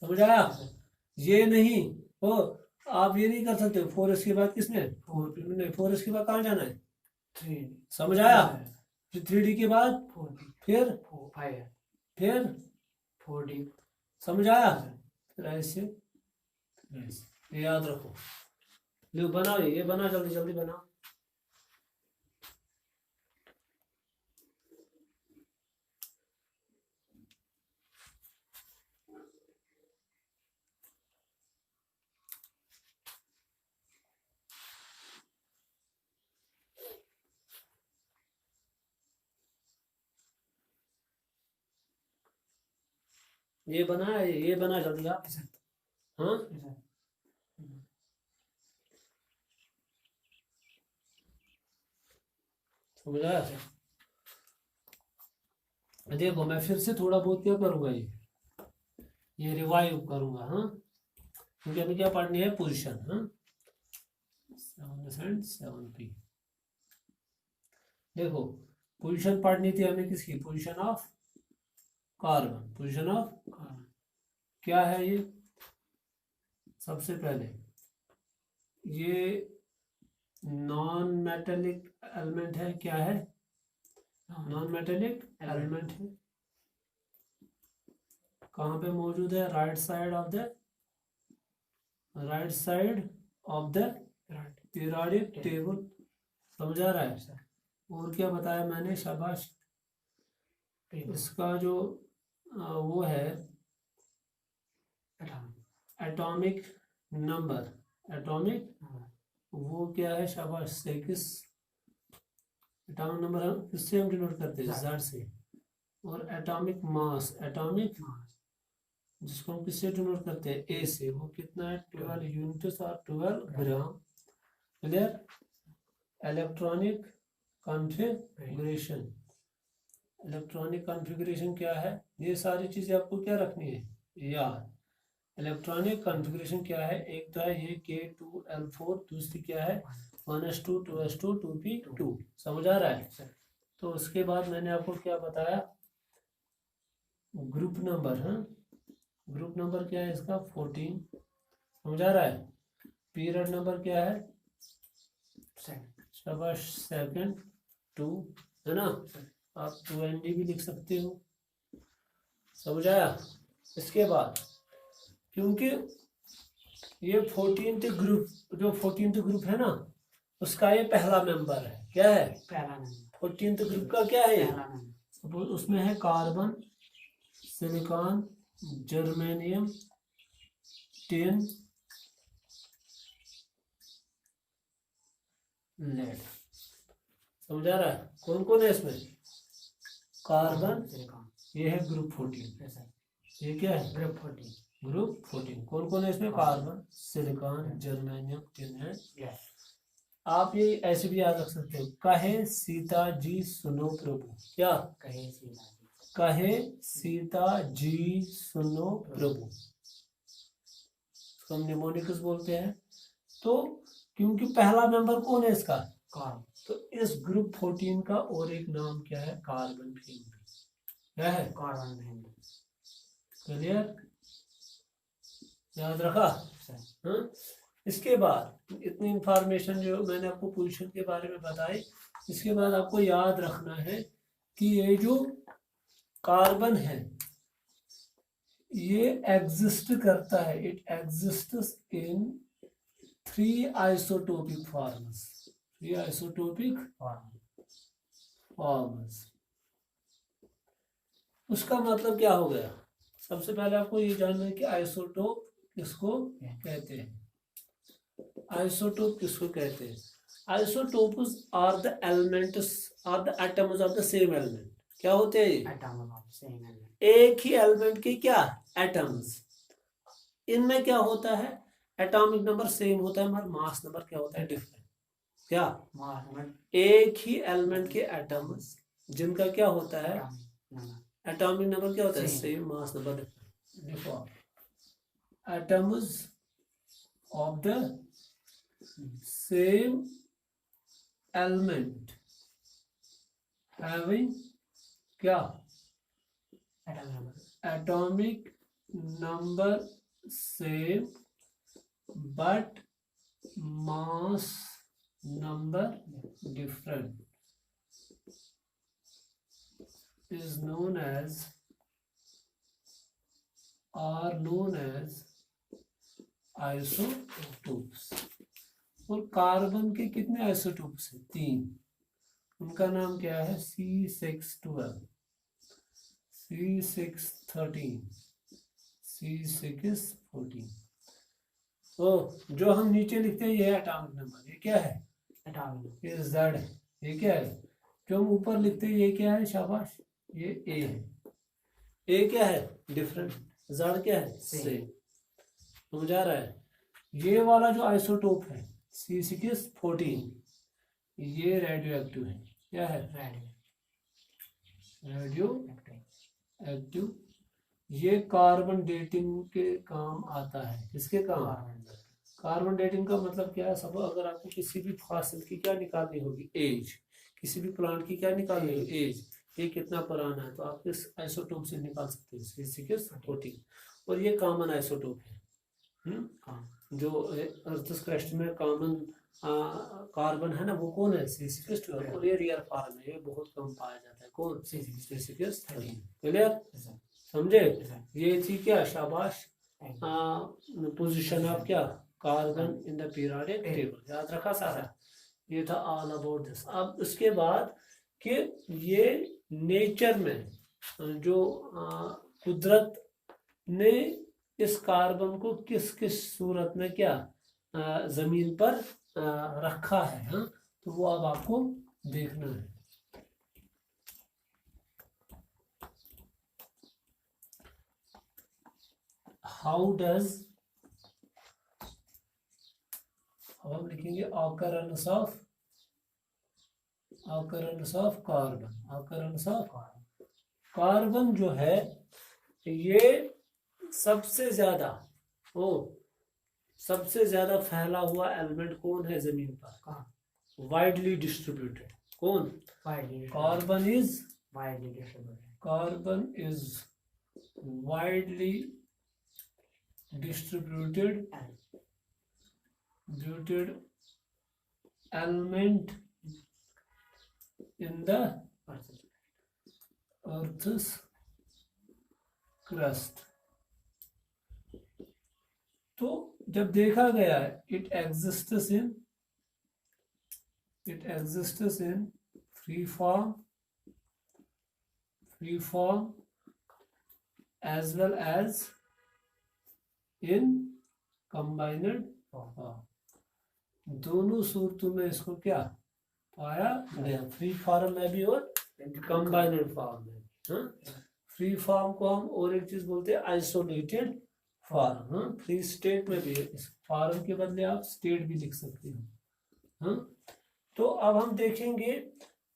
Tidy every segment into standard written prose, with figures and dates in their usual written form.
समझ आया? ये नहीं हो, आप ये नहीं कर सकते 4s के बाद किसने 4 नहीं, 4s के बाद कहाँ जाना है 3, समझ आया? फिर 3D के बाद 4D, फिर 5, फिर 4D। समझ आया? फिर ऐसे ये याद रखो। लो बनाओ, ये बना, जल्दी जल्दी बनाओ। ये बना, ये बना जल्दी आप। हाँ समझ आया? देखो मैं फिर से थोड़ा बहुत क्या करूंगा, ये रिवाइव करूंगा। हाँ क्योंकि अभी क्या पढ़नी है पोजीशन। हाँ 7p देखो पोजीशन पढ़नी थी हमें किसकी, position of carbon. Position of carbon क्या है ये, सबसे पहले ये नॉन मेटेलिक एलिमेंट है। क्या है? नॉन मेटेलिक एलिमेंट है। कहाँ पे मौजूद है? Right side of the periodic table. समझ आ रहा है? और क्या बताया मैंने, शाबाश। इसका जो वो है एटॉमिक नंबर, एटॉमिक वो क्या है, शाबाश 6। एटॉमिक नंबर हम किससे हम डिनोट करते हैं? Z से। और एटॉमिक मास, एटॉमिक जिसको हम किससे डिनोट करते हैं? A से। वो कितना है? 12 यूनिट्स और 12 gram. Clear? Electronic configuration, electronic configuration क्या है? ये सारी चीजें आपको क्या रखनी है याद। इलेक्ट्रॉनिक कॉन्फ़िगरेशन क्या है? एक तो है ये K2L4, दूसरी क्या है 1s2 2s2 2p2। समझ आ रहा है? तो उसके बाद मैंने आपको क्या बताया, ग्रुप नंबर। हाँ ग्रुप नंबर क्या है इसका 14। समझ आ रहा है? पीरियड नंबर क्या है? शाबाश सेकंड 2 है ना। आप 2ND भी लिख सकते हो। समझ आया? इसके बाद क्योंकि ये 14th ग्रुप, जो 14th ग्रुप है ना उसका ये पहला मेंबर है। क्या है? पहला नंबर। 14th ग्रुप का क्या है? पहला नंबर। सपोज उसमें है carbon, silicon, germanium, tin, lead. समझ आ रहा है? कौन कौन है इसमें? कार्बन, ये है ग्रुप 14। ये क्या है? ग्रुप 14। ग्रुप 14 कौन कौन है इसमें? कार्बन, सिलिकॉन, जर्मेनियम, टिन है। आप ये ऐसे भी याद रख सकते हो, कहे सीता जी सुनो प्रभु। क्या? कहे सीता जी, कहे सीता जी सुनो प्रभु, हम निमोनिकस बोलते हैं। तो क्योंकि पहला मेंबर कौन है इसका? कार्बन। तो इस ग्रुप 14 का और एक नाम क्या है? Carbon family. क्या है? Carbon family. क्लियर? याद रखा? हाँ इसके बाद इतनी इंफॉर्मेशन जो मैंने आपको पोजीशन के बारे में बताई, इसके बाद आपको याद रखना है कि ये जो कार्बन है ये एग्जिस्ट करता है, it exists in 3 isotopic forms. 3 isotopic forms. उसका मतलब क्या हो गया? सबसे पहले आपको ये जानना है कि आइसोटोप किसको कहते हैं। आइसोटोप किसको कहते हैं? Isotopes are the elements, are the atoms of the same element. क्या होते हैं ये? Atoms of same element. एक ही एलिमेंट के क्या एटम्स। इनमें क्या होता है? एटॉमिक नंबर सेम होता है मगर मास नंबर क्या होता है? डिफरेंट। क्या? Mass number. एक ही एलिमेंट के एटम्स जिनका क्या होता है? एटॉमिक नंबर क्या होता है? Same, mass number different. देखो atoms of the same element having क्या? atomic number same but mass number different is known as are known as isotopes। और कार्बन के कितने आइसोटोप्स हैं? 3। उनका नाम क्या है? C612, C613, C614। तो जो हम नीचे लिखते हैं ये है एटॉमिक नंबर। ये क्या है? एटॉमिक। ये Z है। ये क्या है? जो हम ऊपर लिखते हैं ये क्या है? शाबाश, ये A है। A क्या है? डिफरेंट। Z क्या है? सेम। समझ आ रहा है? ये वाला जो आइसोटोप है C614 ये रेडियो एक्टिव है। क्या है? Radio active. ये कार्बन डेटिंग के काम आता है। किसके काम? कार्बन डेटिंग का मतलब क्या है? सब अगर आपको किसी भी फॉसिल की क्या निकालनी होगी? एज। किसी भी प्लांट की क्या निकालनी होगी? एज। ये कितना पुराना है तो आप इस आइसोटोप से निकाल सकते हैं C614। और ये कॉमन आइसोटोप है। जो अर्थ क्रस्ट में कॉमन कार्बन है ना, वो कौन है? C612। और ये रियल फॉर्म है, ये बहुत कम पाया जाता है। कौन? C613। क्लियर? समझे? ये थी क्या? शाबाश, पोजीशन ऑफ क्या? Carbon in the periodic table. याद रखा सारा? ये था ऑल अबाउट दिस। अब उसके बाद कि ये नेचर में जो कुदरत ने इस कार्बन को किस किस सूरत में क्या जमीन पर रखा है, हाँ, तो वो अब आपको देखना है। हाउ डज, अब हम लिखेंगे occurrence of carbon. Occurrence of carbon जो है ये सबसे ज्यादा फैला हुआ एलिमेंट कौन है जमीन पर? Widely distributed. कौन? Carbon is widely distributed element in the Earth's crust। तो जब देखा गया है it exists in free form as well as in combined form। दोनों सूरतों में इसको क्या पाया गया? फ्री फॉर्म में भी और कंबाइनेड फॉर्म में भी। फ्री फॉर्म को हम और एक चीज बोलते हैं आइसोलेटेड फॉर्म। फ्री स्टेट में भी इस फॉर्म के बदले आप स्टेट भी लिख सकते हो। तो अब हम देखेंगे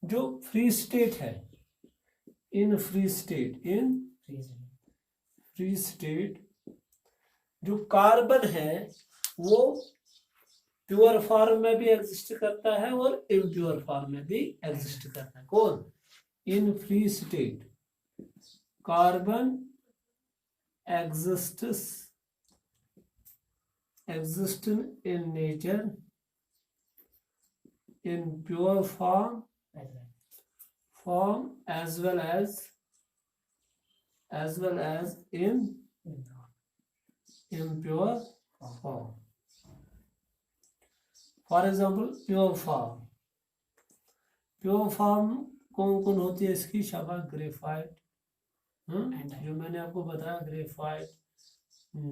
जो फ्री स्टेट है, इन फ्री स्टेट जो कार्बन है वो प्योर फॉर्म में भी एग्जिस्ट करता है और इम्प्योर फॉर्म में भी एग्जिस्ट करता है। कौन? In free state carbon exists in nature in pure form as well as in impure form। For example pure form कौन कौन होती है इसकी? शाबाश, ग्रेफाइट, जो मैंने आपको बताया, ग्रेफाइट,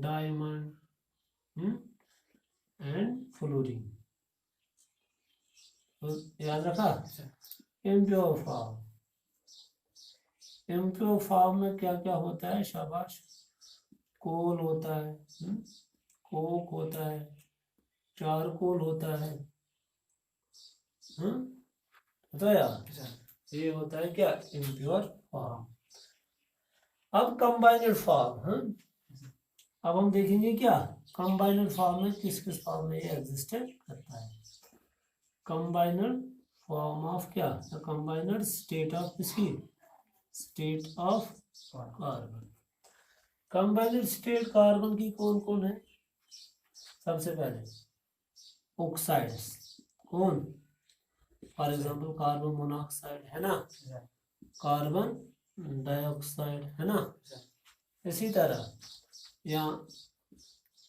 डायमंड एंड फ्लोरीन। तो याद रखा। इम्प्योर फॉर्म में क्या क्या होता है? शाबाश, कोल होता है, कोक होता है, चारकोल होता है, बताया? ये होता है क्या? Impure form. अब कंबाइनेड फॉर्म, अब हम देखेंगे क्या कंबाइनेड फॉर्म में किस किस फॉर्म में ये एग्जिस्टेड करता है। कंबाइनेड फॉर्म ऑफ क्या? कंबाइनेड स्टेट ऑफ किसकी? State of carbon. Combined state carbon की कौन कौन है? सबसे पहले ऑक्साइड्स, कौन? फॉर एग्जांपल कार्बन मोनोऑक्साइड है ना, कार्बन डाइऑक्साइड है ना। इसी तरह यहाँ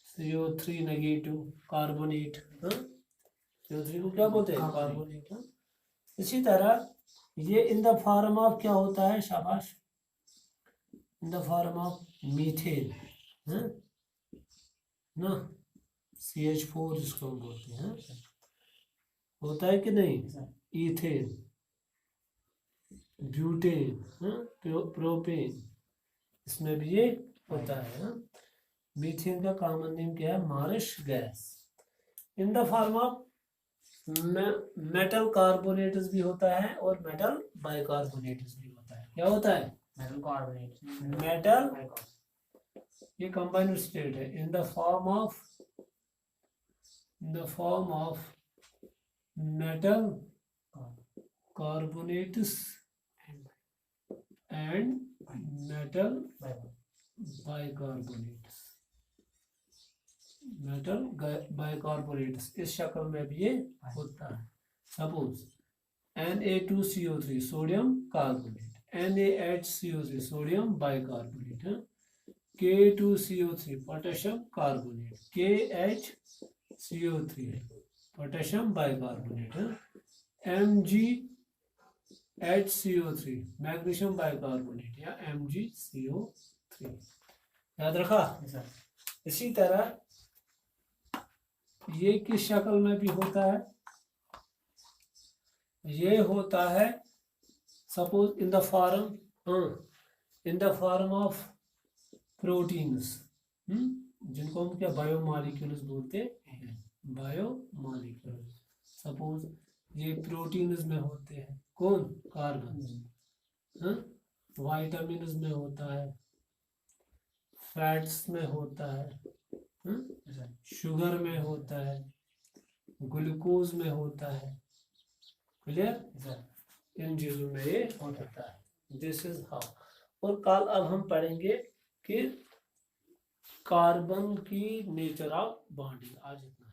CO3 नेगेटिव कार्बोनेट, CO3 को क्या बोलते हैं? कार्बोनेट। इसी तरह ये इन द फॉर्म ऑफ क्या होता है? शाबाश, in the form of methane ना, CH4 जिसको हम बोलते हैं, होता है कि नहीं? इथेन, ब्यूटेन, प्रोपेन, इसमें भी ये होता है। मीथेन का कॉमन नेम क्या है? Marsh gas. In the form of metal carbonates भी होता है और मेटल बाइकार्बोनेट्स भी होता है। क्या होता है? मेटल कार्बोनेट, मेटल, ये कंबाइंड स्टेट है। In the form of metal carbonates and metal bicarbonates, metal bicarbonates इस शक्ल में भी ये होता है। Suppose Na2CO3 sodium carbonate, NaHCO3 sodium bicarbonate, K2CO3 potassium carbonate, KHCO3 potassium bicarbonate, MgHCO3 magnesium bicarbonate या MgCO3। याद रखा? इसी तरह ये किस शक्ल में भी होता है? ये होता है suppose in the form of proteins, जिनको हम क्या बायोमॉलिक्यूल्स बोलते हैं, बायोमॉलिक्यूल्स। सपोज ये प्रोटीन्स में होते हैं, कौन? कार्बन। वाइटामिन्स में होता है, फैट्स में होता है, शुगर में होता है, ग्लूकोज में होता है। क्लियर? इन चीजों में ये होता है। This is how. और कल अब हम पढ़ेंगे कि कार्बन की नेचर ऑफ बॉन्डिंग। आज इतना।